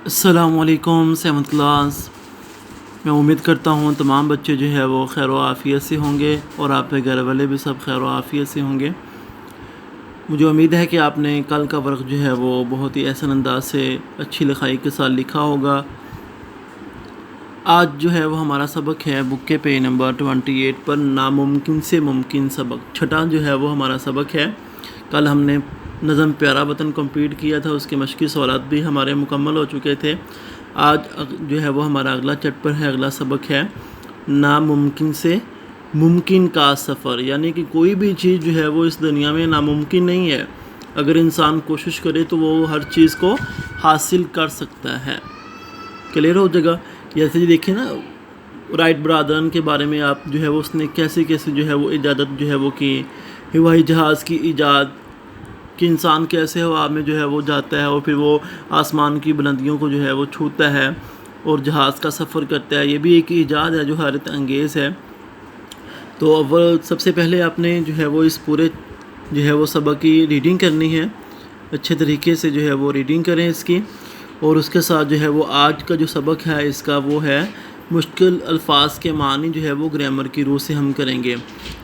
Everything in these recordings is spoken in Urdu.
السلام علیکم سحمت اللہ۔ میں امید کرتا ہوں تمام بچے جو ہے وہ خیر و عافیت سے ہوں گے اور آپ کے گھر والے بھی سب خیر و عافیت سے ہوں گے۔ مجھے امید ہے کہ آپ نے کل کا ورق جو ہے وہ بہت ہی احسن انداز سے اچھی لکھائی کے ساتھ لکھا ہوگا۔ آج جو ہے وہ ہمارا سبق ہے بک کے پیج نمبر 28 پر ناممکن سے ممکن سبق، چھٹا جو ہے وہ ہمارا سبق ہے۔ کل ہم نے نظم پیارا وطن کمپلیٹ کیا تھا، اس کے مشقی سوالات بھی ہمارے مکمل ہو چکے تھے۔ آج جو ہے وہ ہمارا اگلا چیپٹر ہے، اگلا سبق ہے ناممکن سے ممکن کا سفر، یعنی کہ کوئی بھی چیز جو ہے وہ اس دنیا میں ناممکن نہیں ہے۔ اگر انسان کوشش کرے تو وہ ہر چیز کو حاصل کر سکتا ہے۔ کلیئر ہو جائے گا؟ جیسے دیکھیں نا، رائٹ برادرن کے بارے میں آپ جو ہے وہ اس نے کیسے جو ہے وہ ایجادت جو ہے وہ کی، ہوائی جہاز کی ایجاد کہ انسان کیسے ہوا میں جو ہے وہ جاتا ہے اور پھر وہ آسمان کی بلندیوں کو جو ہے وہ چھوتا ہے اور جہاز کا سفر کرتا ہے۔ یہ بھی ایک ایجاد ہے جو حیرت انگیز ہے۔ تو اول سب سے پہلے آپ نے جو ہے وہ اس پورے جو ہے وہ سبق کی ریڈنگ کرنی ہے، اچھے طریقے سے جو ہے وہ ریڈنگ کریں اس کی، اور اس کے ساتھ جو ہے وہ آج کا جو سبق ہے اس کا وہ ہے مشکل الفاظ کے معنی جو ہے وہ گرامر کی روح سے ہم کریں گے۔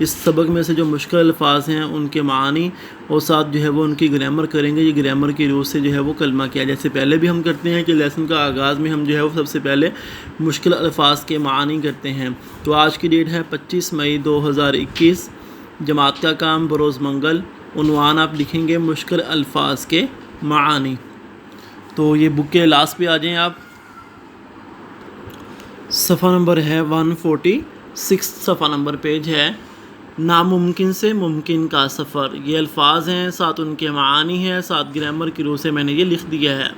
اس سبق میں سے جو مشکل الفاظ ہیں ان کے معنی اور ساتھ جو ہے وہ ان کی گرامر کریں گے۔ یہ گرامر کی روح سے جو ہے وہ کلمہ کیا، جیسے پہلے بھی ہم کرتے ہیں کہ لیسن کا آغاز میں ہم جو ہے وہ سب سے پہلے مشکل الفاظ کے معنی کرتے ہیں۔ تو آج کی ڈیٹ ہے 25 مئی 2021، جماعت کا کام بروز منگل۔ عنوان آپ لکھیں گے مشکل الفاظ کے معانی۔ تو یہ بک کے لاسٹ پہ آ جائیں آپ، صفحہ نمبر ہے 146، صفحہ نمبر پیج ہے ناممکن سے ممکن کا سفر۔ یہ الفاظ ہیں، ساتھ ان کے معانی ہیں، ساتھ گرامر کی روح سے میں نے یہ لکھ دیا ہے۔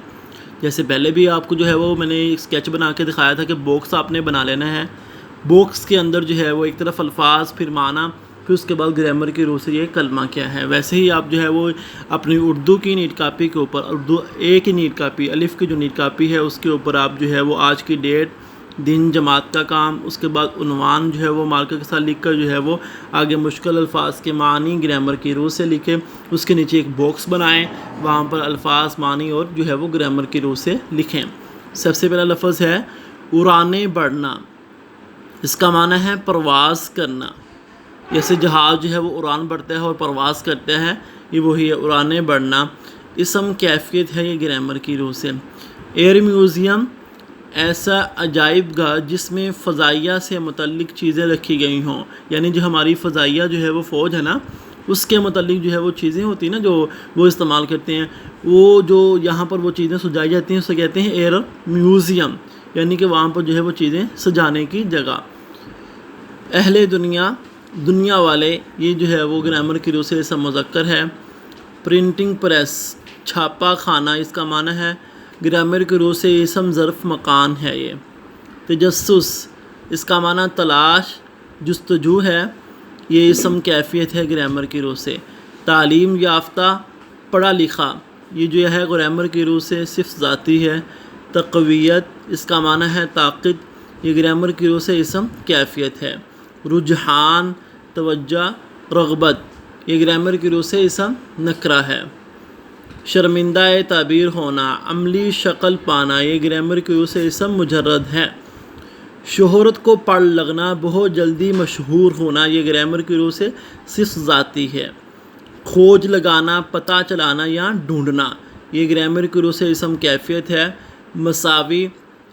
جیسے پہلے بھی آپ کو جو ہے وہ میں نے اسکیچ بنا کے دکھایا تھا کہ باکس آپ نے بنا لینا ہے، باکس کے اندر جو ہے وہ ایک طرف الفاظ، پھر معنی، پھر اس کے بعد گرامر کی روح سے یہ کلمہ کیا ہے۔ ویسے ہی آپ جو ہے وہ اپنی اردو کی نیٹ کاپی کے اوپر، اردو اے کی نیٹ کاپی، الف کی جو نیٹ کاپی ہے اس کے اوپر آپ جو ہے وہ آج کی ڈیٹ، دن، جماعت کا کام، اس کے بعد عنوان جو ہے وہ مارکر کے ساتھ لکھ کر جو ہے وہ آگے مشکل الفاظ کے معنی گرامر کی روح سے لکھیں۔ اس کے نیچے ایک باکس بنائیں، وہاں پر الفاظ، معنی اور جو ہے وہ گرامر کی روح سے لکھیں۔ سب سے پہلا لفظ ہے اڑانے بڑھنا۔ اس کا معنی ہے پرواز کرنا۔ جیسے جہاز جو ہے وہ اڑان بڑھتا ہے اور پرواز کرتا ہے، یہ وہی ہے اڑانے بڑھنا۔ اسم کیفیت ہے یہ گرامر کی روح سے۔ ایئر میوزیم، ایسا عجائب گاہ جس میں فضائیہ سے متعلق چیزیں رکھی گئی ہوں، یعنی جو ہماری فضائیہ جو ہے وہ فوج ہے نا، اس کے متعلق جو ہے وہ چیزیں ہوتی ہیں نا جو وہ استعمال کرتے ہیں، وہ جو یہاں پر وہ چیزیں سجائی جاتی ہیں اسے کہتے ہیں ایئر میوزیم، یعنی کہ وہاں پر جو ہے وہ چیزیں سجانے کی جگہ۔ اہل دنیا، دنیا والے، یہ جو ہے وہ گرامر کی روح سے اسم مذکر ہے۔ پرنٹنگ پریس، چھاپا خانہ، اس کا معنی ہے گرامر کی روح سے اسم ظرف مکان ہے۔ یہ تجسس، اس کا معنی تلاش، جستجو ہے، یہ اسم کیفیت ہے گرامر کی روح سے۔ تعلیم یافتہ، پڑھا لکھا، یہ جو ہے گرامر کی روح سے صفت ذاتی ہے۔ تقویت، اس کا معنی ہے طاقت، یہ گرامر کی روح سے اسم کیفیت ہے۔ رجحان، توجہ، رغبت، یہ گرامر کی روح سے اسم نکرہ ہے۔ شرمندہ تعبیر ہونا، عملی شکل پانا، یہ گرامر کی روح سے اسم مجرد ہے۔ شہرت کو پڑ لگنا، بہت جلدی مشہور ہونا، یہ گرامر کی روح سے صفت ذاتی ہے۔ کھوج لگانا، پتہ چلانا یا ڈھونڈنا، یہ گرامر کی روح سے اسم کیفیت ہے۔ مساوی،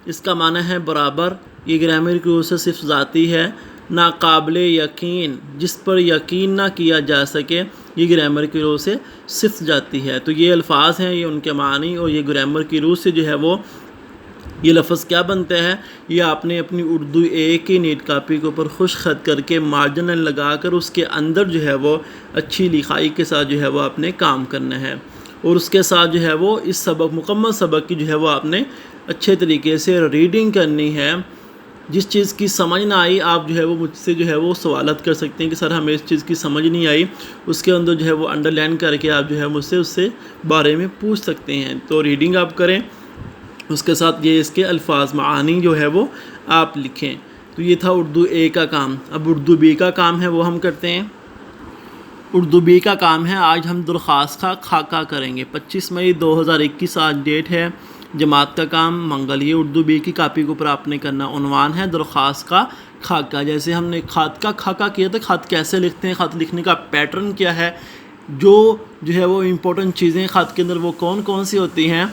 اس کا معنی ہے برابر، یہ گرامر کی روح سے صفت ذاتی ہے۔ ناقابل یقین، جس پر یقین نہ کیا جا سکے، یہ گرامر کی روح سے صفت ذاتی ہے۔ تو یہ الفاظ ہیں، یہ ان کے معنی، اور یہ گرامر کی روح سے جو ہے وہ یہ لفظ کیا بنتا ہے، یہ آپ نے اپنی اردو اے کی نیٹ کاپی کے اوپر خوش خط کر کے مارجن لگا کر اس کے اندر جو ہے وہ اچھی لکھائی کے ساتھ جو ہے وہ آپ نے کام کرنا ہے، اور اس کے ساتھ جو ہے وہ اس سبق، مکمل سبق کی جو ہے وہ آپ نے اچھے طریقے سے ریڈنگ کرنی ہے۔ جس چیز کی سمجھ نہ آئی آپ جو ہے وہ مجھ سے جو ہے وہ سوالات کر سکتے ہیں کہ سر ہمیں اس چیز کی سمجھ نہیں آئی، اس کے اندر جو ہے وہ انڈر لائن کر کے آپ جو ہے مجھ سے اس سے بارے میں پوچھ سکتے ہیں۔ تو ریڈنگ آپ کریں، اس کے ساتھ یہ اس کے الفاظ، معانی جو ہے وہ آپ لکھیں۔ تو یہ تھا اردو اے کا کام۔ اب اردو بی کا کام ہے وہ ہم کرتے ہیں۔ اردو بی کا کام ہے، آج ہم درخواست کا خاکہ کریں گے۔ 25 مئی 2021 آج ڈیٹ ہے۔ جماعت کا کام منگل، یہ اردو بی کی کاپی کے اوپر آپ نے کرنا۔ عنوان ہے درخواست کا خاکہ، جیسے ہم نے خط کا خاکہ کیا تھا، خط کیسے لکھتے ہیں، خط لکھنے کا پیٹرن کیا ہے، جو ہے وہ امپورٹنٹ چیزیں خط کے اندر وہ کون کون سی ہوتی ہیں،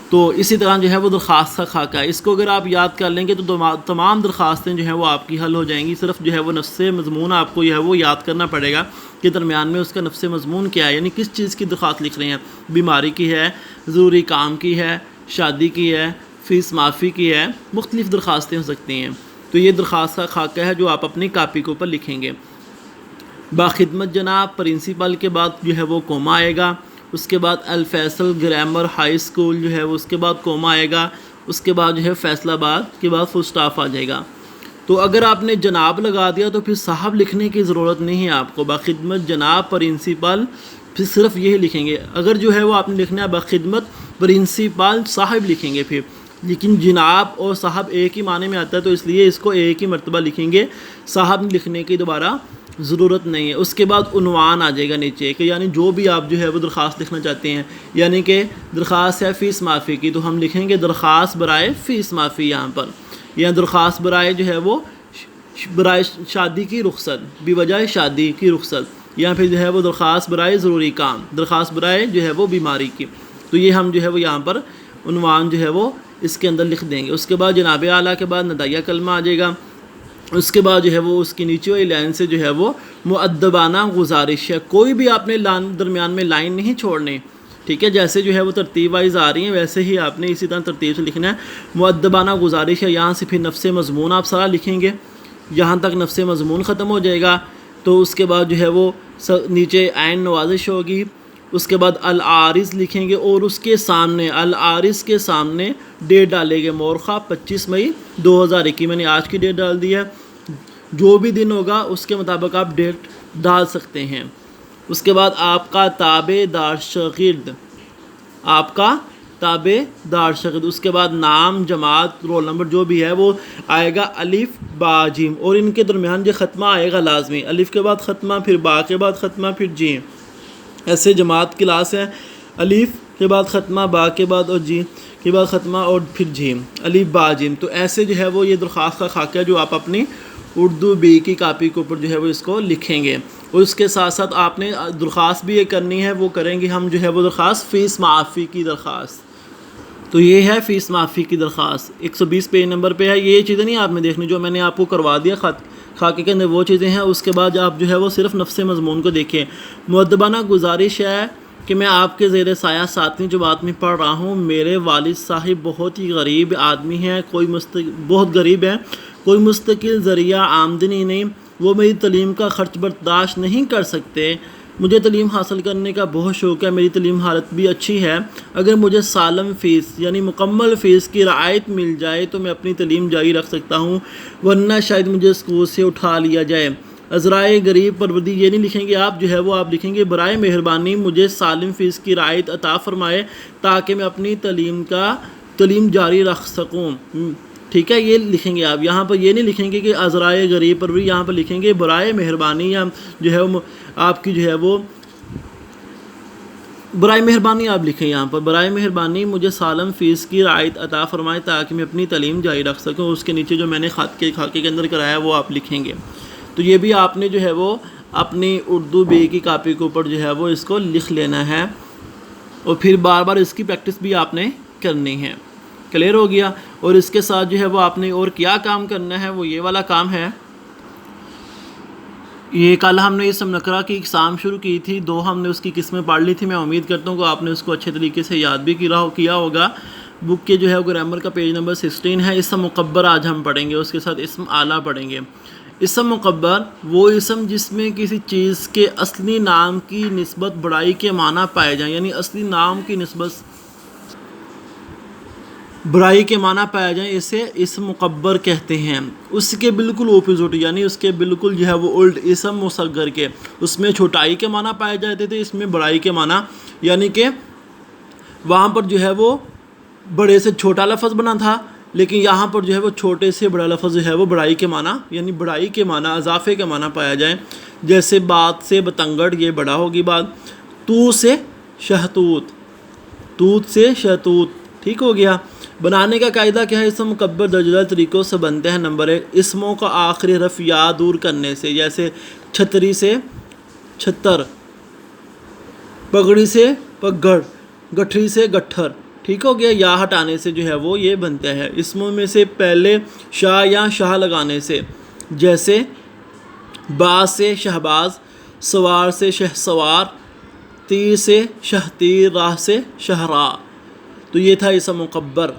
تو اسی طرح جو ہے وہ درخواست کا خاکہ ہے۔ اس کو اگر آپ یاد کر لیں گے تو تمام درخواستیں جو ہیں وہ آپ کی حل ہو جائیں گی۔ صرف جو ہے وہ نفس مضمون آپ کو جو ہے وہ یاد کرنا پڑے گا کہ درمیان میں اس کا نفس مضمون کیا ہے، یعنی کس چیز کی درخواست لکھ رہے ہیں، بیماری کی ہے، ضروری کام کی ہے، شادی کی ہے، فیس معافی کی ہے، مختلف درخواستیں ہو سکتی ہیں۔ تو یہ درخواست کا خاکہ ہے جو آپ اپنی کاپی کے اوپر لکھیں گے۔ باخدمت جناب پرنسپل کے بعد جو ہے وہ کوما آئے گا، اس کے بعد الفیصل گرامر ہائی اسکول جو ہے وہ اس کے بعد کوما آئے گا، اس کے بعد جو ہے فیصل آباد کے بعد فل اسٹاپ آ جائے گا۔ تو اگر آپ نے جناب لگا دیا تو پھر صاحب لکھنے کی ضرورت نہیں ہے آپ کو، باخدمت جناب پرنسپل پھر صرف یہی لکھیں گے۔ اگر جو ہے وہ آپ نے لکھنا ہے باخدمت پرنسپل صاحب لکھیں گے پھر، لیکن جناب اور صاحب ایک ہی معنی میں آتا ہے تو اس لیے اس کو ایک ہی مرتبہ لکھیں گے، صاحب لکھنے کی دوبارہ ضرورت نہیں ہے۔ اس کے بعد عنوان آ جائے گا نیچے کہ یعنی جو بھی آپ جو ہے وہ درخواست لکھنا چاہتے ہیں، یعنی کہ درخواست ہے فیس معافی کی تو ہم لکھیں گے درخواست برائے فیس معافی یہاں پر، یا درخواست برائے جو ہے وہ برائے شادی کی رخصت، بوجہ شادی کی رخصت، یا پھر جو ہے وہ درخواست برائے ضروری کام، درخواست برائے جو ہے وہ بیماری کی۔ تو یہ ہم جو ہے وہ یہاں پر عنوان جو ہے وہ اس کے اندر لکھ دیں گے۔ اس کے بعد جناب اعلیٰ کے بعد ندائیہ کلمہ آ جائے گا۔ اس کے بعد جو ہے وہ اس کی نیچے والی لائن سے جو ہے وہ مؤدبانہ گزارش ہے، کوئی بھی آپ نے درمیان میں لائن نہیں چھوڑنی، ٹھیک ہے، جیسے جو ہے وہ ترتیب وائز آ رہی ہیں ویسے ہی آپ نے اسی طرح ترتیب سے لکھنا ہے۔ مؤدبانہ گزارش ہے، یہاں سے پھر نفس مضمون آپ سارا لکھیں گے، یہاں تک نفس مضمون ختم ہو جائے گا۔ تو اس کے بعد جو ہے وہ نیچے عین نوازش ہوگی، اس کے بعد العارض لکھیں گے اور اس کے سامنے العارض کے سامنے ڈیٹ ڈالیں گے، مورخہ 25 مئی 2021، میں نے آج کی ڈیٹ ڈال دی ہے، جو بھی دن ہوگا اس کے مطابق آپ ڈیٹ ڈال سکتے ہیں۔ اس کے بعد آپ کا تابع دار شاگرد، آپ کا تابع دار شاگرد، اس کے بعد نام، جماعت، رول نمبر جو بھی ہے وہ آئے گا الف با جیم، اور ان کے درمیان جو ختمہ آئے گا لازمی، الف کے بعد ختمہ، پھر با کے بعد ختمہ، پھر جیم۔ ایسے جماعت کلاس ہے، الف کے بعد ختمہ، با کے بعد اور جیم کے بعد ختمہ اور پھر جیم، الف با جیم۔ تو ایسے جو ہے وہ یہ درخواست کا خاکہ جو آپ اپنی اردو بی کی کاپی کے اوپر جو ہے وہ اس کو لکھیں گے، اور اس کے ساتھ ساتھ آپ نے درخواست بھی یہ کرنی ہے، وہ کریں گے ہم جو ہے وہ درخواست فیس معافی کی درخواست۔ تو یہ ہے فیس معافی کی درخواست، 120 پیج نمبر پہ ہے۔ یہ چیزیں نہیں آپ نے دیکھنی جو میں نے آپ کو کروا دیا خاکے کے اندر، وہ چیزیں ہیں۔ اس کے بعد آپ جو ہے وہ صرف نفس مضمون کو دیکھیں۔ مؤدبانہ گزارش ہے کہ میں آپ کے زیر سایہ 7ویں جماعت میں پڑھ رہا ہوں، میرے والد صاحب بہت ہی غریب آدمی ہیں، بہت غریب ہیں، کوئی مستقل ذریعہ آمدنی نہیں، وہ میری تعلیم کا خرچ برداشت نہیں کر سکتے، مجھے تعلیم حاصل کرنے کا بہت شوق ہے، میری تعلیم حالت بھی اچھی ہے، اگر مجھے سالم فیس یعنی مکمل فیس کی رعایت مل جائے تو میں اپنی تعلیم جاری رکھ سکتا ہوں، ورنہ شاید مجھے اسکول سے اٹھا لیا جائے۔ عذرائے غریب پروردی یہ نہیں لکھیں گے آپ، جو ہے وہ آپ لکھیں گے برائے مہربانی مجھے سالم فیس کی رعایت عطا فرمائے تاکہ میں اپنی تعلیم جاری رکھ سکوں، ٹھیک ہے، یہ لکھیں گے آپ۔ یہاں پر یہ نہیں لکھیں گے کہ عذرائے غریب پروردی، یہاں پر لکھیں گے برائے مہربانی، یا جو ہے وہ آپ کی جو ہے وہ برائے مہربانی آپ لکھیں، یہاں پر برائے مہربانی مجھے سالم فیس کی رعایت عطا فرمائے تاکہ میں اپنی تعلیم جاری رکھ سکوں۔ اس کے نیچے جو میں نے خاکے کے اندر کرایا وہ آپ لکھیں گے۔ تو یہ بھی آپ نے جو ہے وہ اپنی اردو بی کی کاپی کے اوپر جو ہے وہ اس کو لکھ لینا ہے، اور پھر بار بار اس کی پریکٹس بھی آپ نے کرنی ہے۔ کلیئر ہو گیا؟ اور اس کے ساتھ جو ہے وہ آپ نے اور کیا کام کرنا ہے، وہ یہ والا کام ہے۔ یہ کل ہم نے اسم نکرہ کی اقسام شروع کی تھی، 2 ہم نے اس کی قسمیں پڑھ لی تھی، میں امید کرتا ہوں کہ آپ نے اس کو اچھے طریقے سے یاد بھی کیا ہوگا۔ بک کے جو ہے گرامر کا پیج نمبر 16 ہے۔ اسم مکبر آج ہم پڑھیں گے، اس کے ساتھ اسم اعلیٰ پڑھیں گے۔ اسم مکبر وہ اسم جس میں کسی چیز کے اصلی نام کی نسبت بڑائی کے معنی پائے جائیں، یعنی اصلی نام کی نسبت برائی کے معنی پایا جائیں، اسے اسم مکبر کہتے ہیں۔ اس کے بالکل اپوزٹ یعنی اس کے بالکل جو ہے وہ الٹ اسم مصغر کے، اس میں چھوٹائی کے معنی پائے جاتے تھے، اس میں بڑائی کے معنی، یعنی کہ وہاں پر جو ہے وہ بڑے سے چھوٹا لفظ بنا تھا، لیکن یہاں پر جو ہے وہ چھوٹے سے بڑا لفظ جو ہے وہ بڑائی کے معنی، یعنی بڑائی کے معنی، اضافے کے معنی پایا جائے۔ جیسے بات سے بتنگڑ، یہ بڑا ہوگی بات، تو سے شہتوت، توت سے شہتوت، ٹھیک ہو گیا۔ بنانے کا قاعدہ کیا ہے؟ اسم مکبر درجہ طریقوں سے بنتے ہیں۔ نمبر 1، اسموں کا آخری حرف یا دور کرنے سے، جیسے چھتری سے چھتر، پگڑی سے پگڑ، گٹھری سے گٹھر، ٹھیک ہو گیا۔ یا ہٹانے سے جو ہے وہ یہ بنتا ہے۔ اسموں میں سے پہلے شاہ یا شاہ لگانے سے، جیسے باز سے شہباز، سوار سے شہ سوار، تیر سے شہ تیر، راہ سے شہراہ۔ تو یہ تھا اسم مکبر۔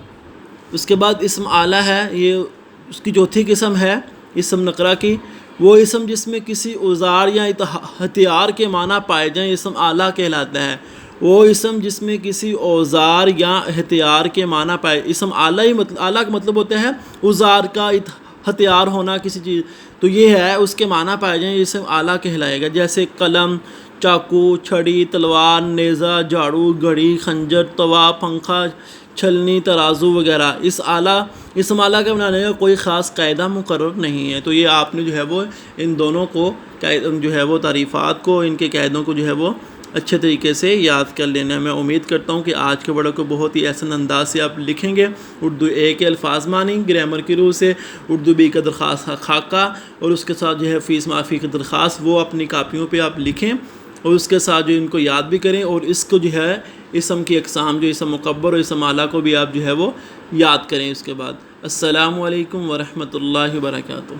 اس کے بعد اسم اعلیٰ ہے، یہ اس کی چوتھی قسم ہے اسم نکرہ کی۔ وہ اسم جس میں کسی اوزار یا ہتھیار کے معنی پائے جائیں اسم اعلیٰ کہلاتا ہے۔ وہ اسم جس میں کسی اوزار یا ہتھیار کے معنی پائے، اسم اعلیٰ اعلیٰ کا مطلب ہوتا ہے اوزار کا، ہتھیار ہونا کسی چیز، تو یہ ہے اس کے معنی پائے جائیں اسم اعلیٰ کہلائے گا، جیسے قلم، چاقو، چھڑی، تلوار، نیزہ، جھاڑو، گھڑی، خنجر، توا، پنکھا، چھلنی، ترازو وغیرہ۔ اسم اعلیٰ کا بنانے کا کوئی خاص قاعدہ مقرر نہیں ہے۔ تو یہ آپ نے جو ہے وہ ان دونوں کو جو ہے وہ تعریفات کو، ان کے قاعدوں کو جو ہے وہ اچھے طریقے سے یاد کر لینا ہے۔ میں امید کرتا ہوں کہ آج کے ویڈیو کو بہت ہی احسن انداز سے آپ لکھیں گے۔ اردو اے کے الفاظ مانی گرامر کی روح سے، اردو بی کا درخواست خاکہ اور اس کے ساتھ جو ہے فیس معافی کی درخواست، وہ اپنی کاپیوں پہ آپ لکھیں اور اس کے ساتھ جو ان کو یاد بھی کریں، اور اس کو جو ہے اسم کی اقسام، جو اسم مکبر اور اسم اعلیٰ کو بھی آپ جو ہے وہ یاد کریں۔ اس کے بعد السلام علیکم ورحمۃ اللہ وبرکاتہ۔